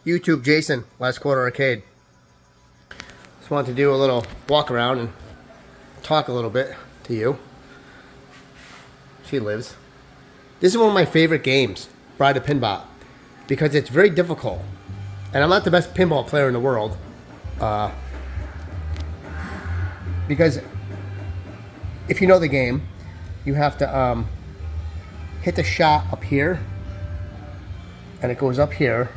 YouTube Jason, Last Quarter Arcade. Just wanted to do a little walk around and talk a little bit to you. She lives. This is one of my favorite games, Bride of Pinbot, because it's very difficult. And I'm not the best pinball player in the world. Because if you know the game, you have to hit the shot up here, and it goes up here,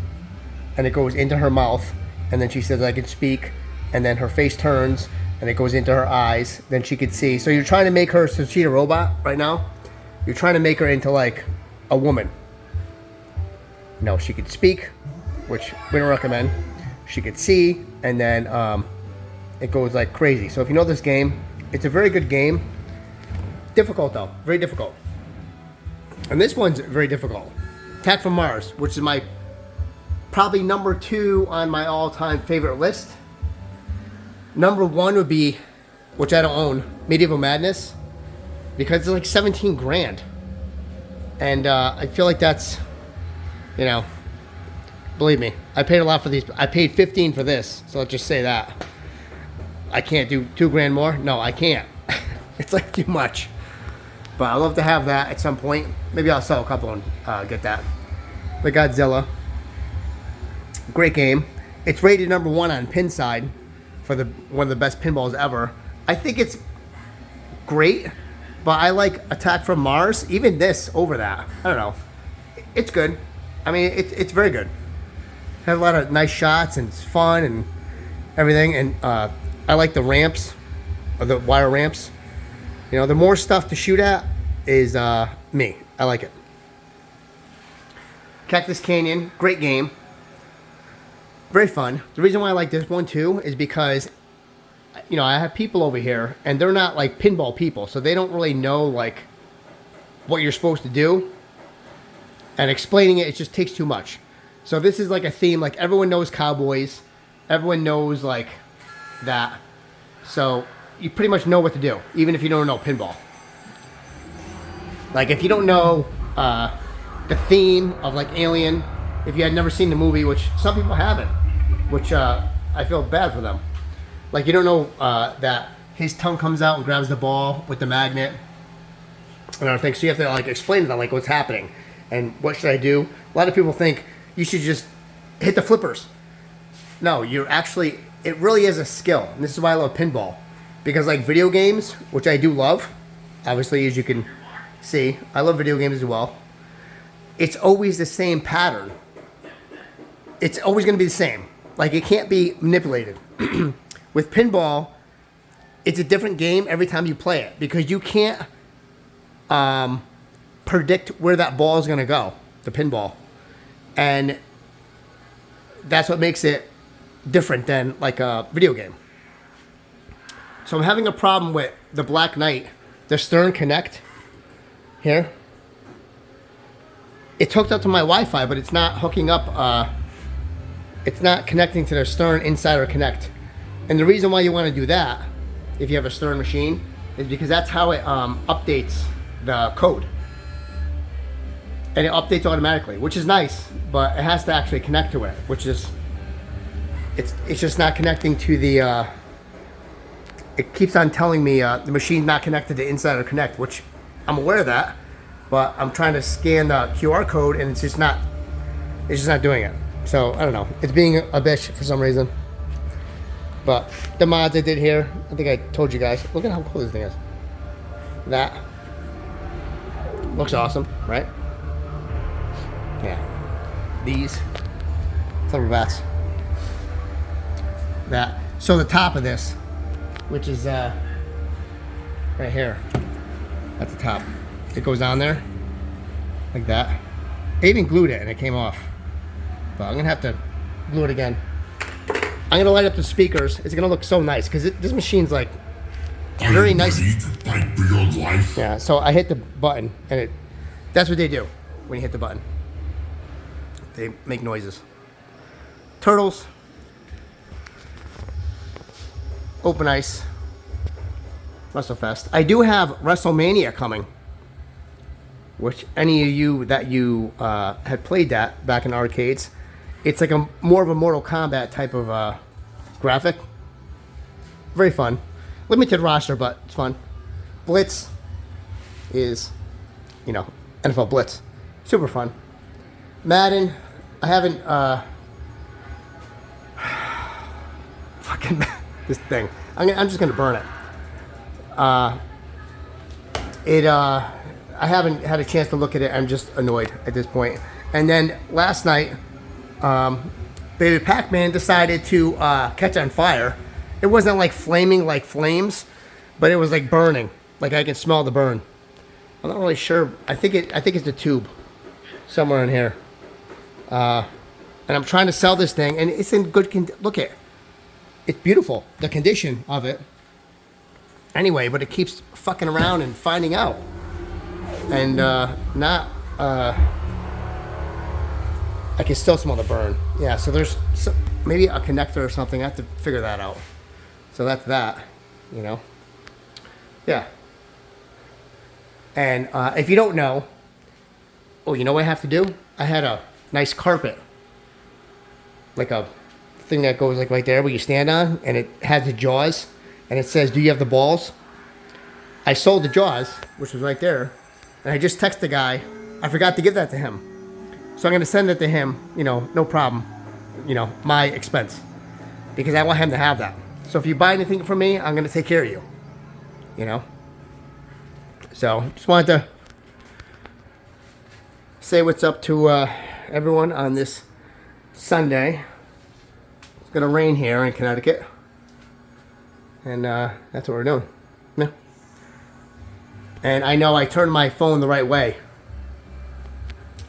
and it goes into her mouth, and then she says, I can speak, and then her face turns, and it goes into her eyes, then she can see. So you're trying to make her, so she's a robot right now, you're trying to make her into like a woman. No, she could speak, which we don't recommend. She could see, and then it goes like crazy. So if you know this game, it's a very good game. Difficult though, very difficult. And this one's very difficult. Attack from Mars, which is my probably number 2 on my all-time favorite list. Number 1 would be, which I don't own, Medieval Madness, because it's like 17 grand. And I feel like that's, you know, believe me, I paid a lot for these. I paid 15 for this, so let's just say that. I can't do 2 grand more? No, I can't. It's like too much. But I'd love to have that at some point. Maybe I'll sell a couple and get that. The Godzilla. Great game. It's rated number 1 on Pinside for one of the best pinballs ever. I think it's great, but I like Attack from Mars, even this over that. I don't know. It's good. I mean, it's very good. It has a lot of nice shots and it's fun and everything. And I like the ramps, or the wire ramps. You know, the more stuff to shoot at is me. I like it. Cactus Canyon, great game. Very fun. The reason why I like this one too is because, you know, I have people over here and they're not like pinball people, so they don't really know like what you're supposed to do. And explaining it just takes too much. So this is like a theme, like everyone knows cowboys, everyone knows like that. So you pretty much know what to do, even if you don't know pinball. Like if you don't know the theme of like Alien, if you had never seen the movie, which some people haven't, which I feel bad for them. Like you don't know that his tongue comes out and grabs the ball with the magnet and everything. So you have to like explain to them like what's happening and what should I do. A lot of people think you should just hit the flippers. No, you're actually, it really is a skill. And this is why I love pinball. Because like video games, which I do love, obviously as you can see, I love video games as well. It's always the same pattern. It's always going to be the same. Like it can't be manipulated. With pinball, it's a different game every time you play it. Because you can't predict where that ball is going to go, the pinball. And that's what makes it different than like a video game. So I'm having a problem with the Black Knight, the Stern Connect here. It's hooked up to my Wi-Fi, but it's not hooking up, it's not connecting to their Stern Insider Connect. And the reason why you want to do that, if you have a Stern machine, is because that's how it updates the code. And it updates automatically, which is nice, but it has to actually connect to it, which is, it's just not connecting to the, it keeps on telling me the machine's not connected to Insider Connect, which I'm aware of that, but I'm trying to scan the QR code and it's just not doing it. So I don't know, it's being a bitch for some reason. But the mods I did here, I think I told you guys, look at how cool this thing is. That looks awesome, right? Yeah, these Thumper Bats. That, so the top of this, which is right here at the top, it goes on there like that. I even glued it and it came off, but I'm gonna have to glue it again. I'm gonna light up the speakers. It's gonna look so nice because this machine's like very nice. Yeah, so I hit the button and that's what they do when you hit the button. They make noises. Turtles. Open Ice. WrestleFest. I do have WrestleMania coming. Which any of you that had played that back in arcades, it's like a more of a Mortal Kombat type of graphic. Very fun. Limited roster, but it's fun. Blitz is, you know, NFL Blitz. Super fun. Madden, I haven't, fucking, this thing. I'm just gonna burn it. I haven't had a chance to look at it. I'm just annoyed at this point. And then last night, Baby Pac-Man decided to catch on fire. It wasn't like flaming like flames, but it was like burning. Like I can smell the burn. I'm not really sure. I think it's the tube somewhere in here. And I'm trying to sell this thing, and it's in good condition. Look at it. It's beautiful, the condition of it. Anyway, but it keeps fucking around and finding out. And I can still smell the burn. Yeah, so there's maybe a connector or something. I have to figure that out. So that's that, you know. Yeah. And if you don't know, oh, you know what I have to do? I had a nice carpet. Like a thing that goes like right there where you stand on, and it has the jaws, and it says, do you have the balls? I sold the jaws, which was right there, and I just texted the guy. I forgot to give that to him. So I'm going to send it to him, you know, no problem, you know, my expense, because I want him to have that. So if you buy anything from me, I'm going to take care of you, you know. So just wanted to say what's up to everyone on this Sunday. It's going to rain here in Connecticut, and that's what we're doing. Yeah. And I know I turned my phone the right way.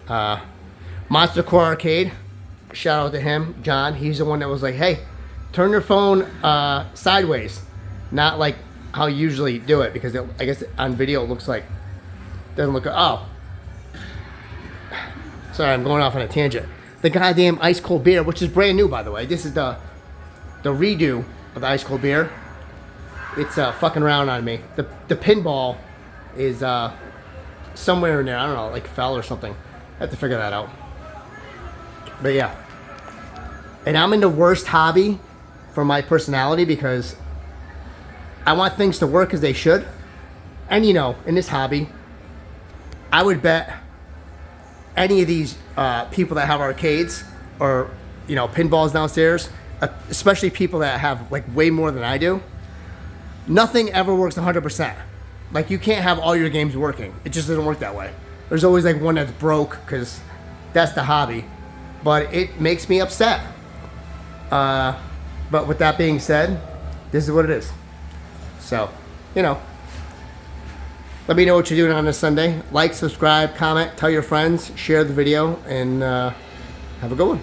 Monster Core Arcade, shout out to him, John. He's the one that was like, hey, turn your phone sideways, not like how you usually do it, because I guess on video it looks like, doesn't look, oh. Sorry, I'm going off on a tangent. The goddamn ice cold beer, which is brand new, by the way. This is the redo of the ice cold beer. It's fucking around on me. The pinball is somewhere in there. I don't know, like fell or something. I have to figure that out. But yeah. And I'm in the worst hobby for my personality, because I want things to work as they should. And you know, in this hobby, I would bet any of these people that have arcades or, you know, pinballs downstairs, especially people that have like way more than I do, nothing ever works 100%. Like, you can't have all your games working. It just doesn't work that way. There's always like one that's broke, because that's the hobby. But it makes me upset. But with that being said, this is what it is. So, you know, let me know what you're doing on this Sunday. Like, subscribe, comment, tell your friends, share the video, and have a good one.